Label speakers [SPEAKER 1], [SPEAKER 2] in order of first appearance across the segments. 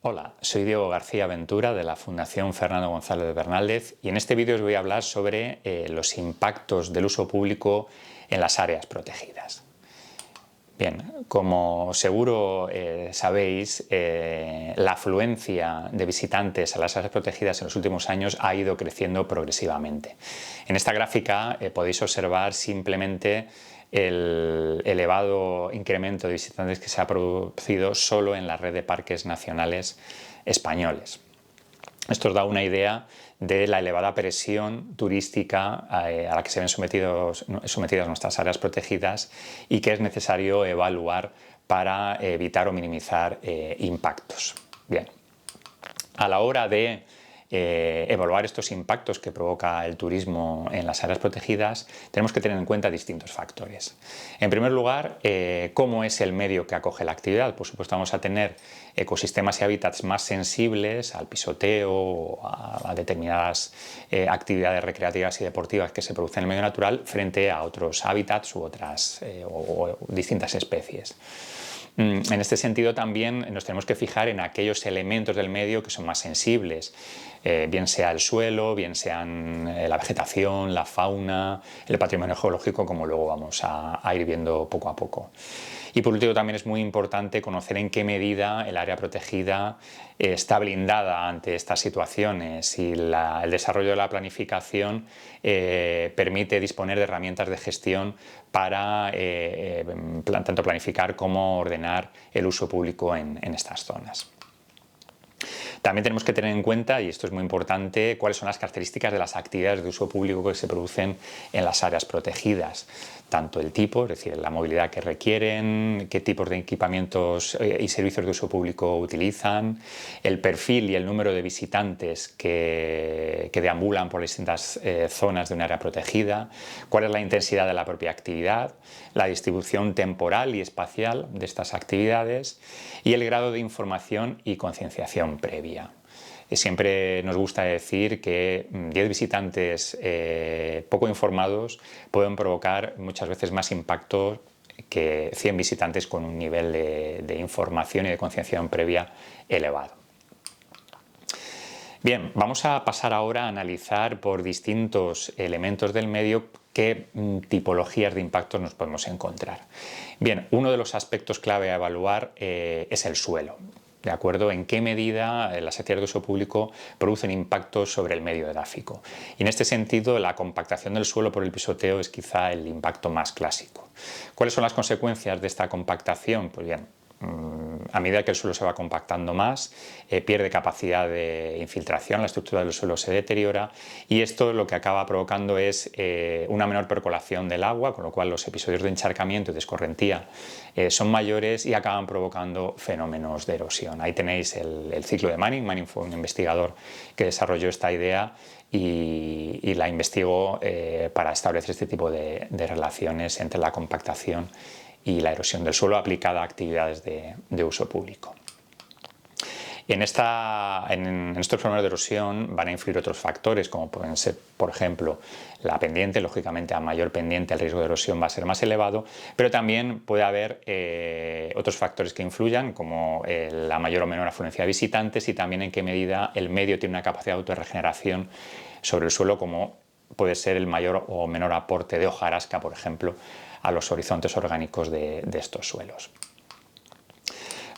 [SPEAKER 1] Hola, soy Diego García Ventura de la Fundación Fernando González de Bernaldez y en este vídeo os voy a hablar sobre los impactos del uso público en las áreas protegidas. Bien, como seguro sabéis, la afluencia de visitantes a las áreas protegidas en los últimos años ha ido creciendo progresivamente. En esta gráfica podéis observar simplemente el elevado incremento de visitantes que se ha producido solo en la red de parques nacionales españoles. Esto os da una idea de la elevada presión turística a la que se ven sometidas nuestras áreas protegidas y que es necesario evaluar para evitar o minimizar impactos. Bien, a la hora de evaluar estos impactos que provoca el turismo en las áreas protegidas, tenemos que tener en cuenta distintos factores. En primer lugar, cómo es el medio que acoge la actividad. Por supuesto, vamos a tener ecosistemas y hábitats más sensibles al pisoteo, a determinadas actividades recreativas y deportivas que se producen en el medio natural frente a otros hábitats u otras o distintas especies. En este sentido también nos tenemos que fijar en aquellos elementos del medio que son más sensibles, bien sea el suelo, bien sean la vegetación, la fauna, el patrimonio geológico, como luego vamos a ir viendo poco a poco. Y por último también es muy importante conocer en qué medida el área protegida está blindada ante estas situaciones y el desarrollo de la planificación permite disponer de herramientas de gestión para tanto planificar como ordenar el uso público en estas zonas. También tenemos que tener en cuenta, y esto es muy importante, cuáles son las características de las actividades de uso público que se producen en las áreas protegidas. Tanto el tipo, es decir, la movilidad que requieren, qué tipos de equipamientos y servicios de uso público utilizan, el perfil y el número de visitantes que deambulan por las distintas zonas de un área protegida, cuál es la intensidad de la propia actividad, la distribución temporal y espacial de estas actividades y el grado de información y concienciación previa. Siempre nos gusta decir que 10 visitantes poco informados pueden provocar muchas veces más impacto que 100 visitantes con un nivel de información y de concienciación previa elevado. Bien, vamos a pasar ahora a analizar por distintos elementos del medio qué tipologías de impactos nos podemos encontrar. Bien, uno de los aspectos clave a evaluar es el suelo. ¿De acuerdo? En qué medida las actividades de uso público producen impactos sobre el medio edáfico. Y en este sentido, la compactación del suelo por el pisoteo es quizá el impacto más clásico. ¿Cuáles son las consecuencias de esta compactación? Pues bien, a medida que el suelo se va compactando más, pierde capacidad de infiltración, la estructura del suelo se deteriora y esto lo que acaba provocando es una menor percolación del agua, con lo cual los episodios de encharcamiento y de escorrentía son mayores y acaban provocando fenómenos de erosión. Ahí tenéis el ciclo de Manning. Manning fue un investigador que desarrolló esta idea y la investigó para establecer este tipo de relaciones entre la compactación y la erosión del suelo aplicada a actividades de uso público. En estos fenómenos de erosión van a influir otros factores, como pueden ser, por ejemplo, la pendiente. Lógicamente, a mayor pendiente el riesgo de erosión va a ser más elevado, pero también puede haber otros factores que influyan, como la mayor o menor afluencia de visitantes y también en qué medida el medio tiene una capacidad de autorregeneración sobre el suelo, como puede ser el mayor o menor aporte de hojarasca, por ejemplo, a los horizontes orgánicos de estos suelos.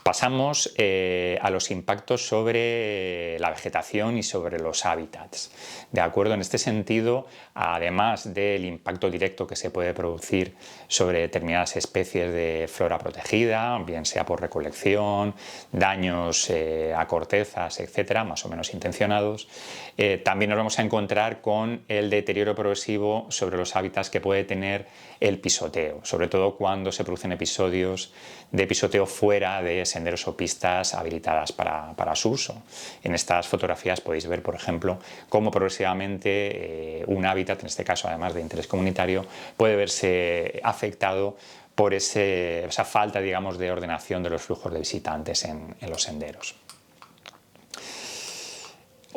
[SPEAKER 1] Pasamos a los impactos sobre la vegetación y sobre los hábitats. De acuerdo, en este sentido, además del impacto directo que se puede producir sobre determinadas especies de flora protegida, bien sea por recolección, daños a cortezas, etcétera, más o menos intencionados, también nos vamos a encontrar con el deterioro progresivo sobre los hábitats que puede tener el pisoteo, sobre todo cuando se producen episodios de pisoteo fuera de senderos o pistas habilitadas para su uso. En estas fotografías podéis ver, por ejemplo, cómo progresivamente un hábitat, en este caso además de interés comunitario, puede verse afectado por esa falta, digamos, de ordenación de los flujos de visitantes en los senderos.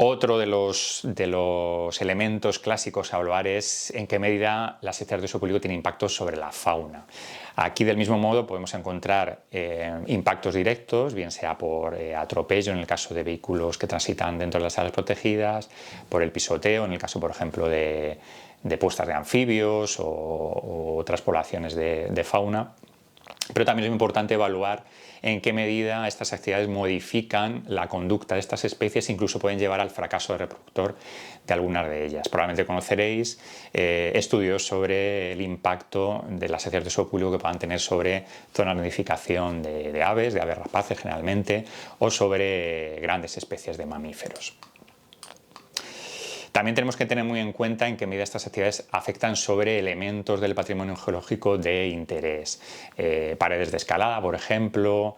[SPEAKER 1] Otro de los elementos clásicos a evaluar es en qué medida las secciones de uso público tienen impactos sobre la fauna. Aquí, del mismo modo, podemos encontrar impactos directos, bien sea por atropello en el caso de vehículos que transitan dentro de las áreas protegidas, por el pisoteo en el caso, por ejemplo, de puestas de anfibios o otras poblaciones de fauna. Pero también es muy importante evaluar en qué medida estas actividades modifican la conducta de estas especies e incluso pueden llevar al fracaso reproductor de algunas de ellas. Probablemente conoceréis estudios sobre el impacto de las actividades de uso público que puedan tener sobre zonas de nidificación de aves rapaces generalmente, o sobre grandes especies de mamíferos. También tenemos que tener muy en cuenta en qué medida estas actividades afectan sobre elementos del patrimonio geológico de interés. Paredes de escalada, por ejemplo,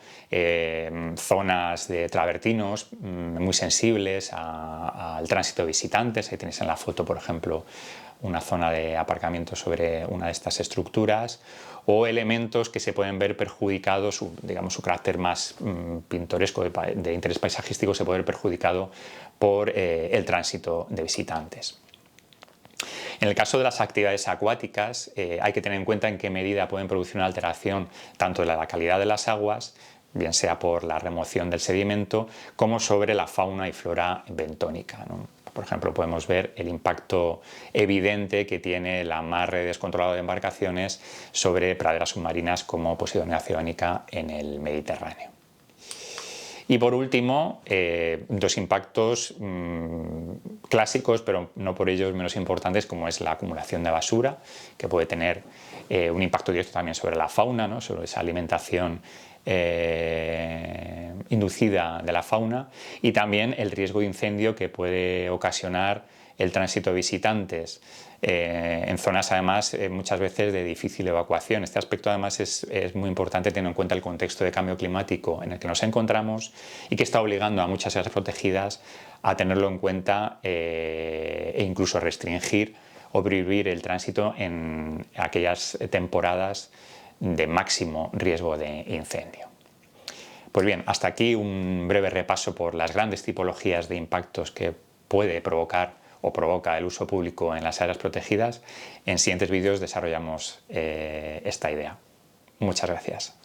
[SPEAKER 1] zonas de travertinos muy sensibles al tránsito de visitantes. Ahí tenéis en la foto, por ejemplo, una zona de aparcamiento sobre una de estas estructuras, o elementos que se pueden ver perjudicados, digamos, su carácter más pintoresco de interés paisajístico se puede ver perjudicado por el tránsito de visitantes. En el caso de las actividades acuáticas, hay que tener en cuenta en qué medida pueden producir una alteración tanto de la calidad de las aguas, bien sea por la remoción del sedimento, como sobre la fauna y flora bentónica, ¿no? Por ejemplo, podemos ver el impacto evidente que tiene el amarre descontrolado de embarcaciones sobre praderas submarinas como Posidonia oceanica en el Mediterráneo. Y por último, dos impactos clásicos, pero no por ellos menos importantes, como es la acumulación de basura, que puede tener un impacto directo también sobre la fauna, ¿no? Sobre esa alimentación inducida de la fauna, y también el riesgo de incendio que puede ocasionar el tránsito de visitantes en zonas además muchas veces de difícil evacuación. Este aspecto además es muy importante teniendo en cuenta el contexto de cambio climático en el que nos encontramos y que está obligando a muchas áreas protegidas a tenerlo en cuenta e incluso restringir o prohibir el tránsito en aquellas temporadas de máximo riesgo de incendio. Pues bien, hasta aquí un breve repaso por las grandes tipologías de impactos que puede provocar o provoca el uso público en las áreas protegidas. En siguientes vídeos desarrollamos esta idea. Muchas gracias.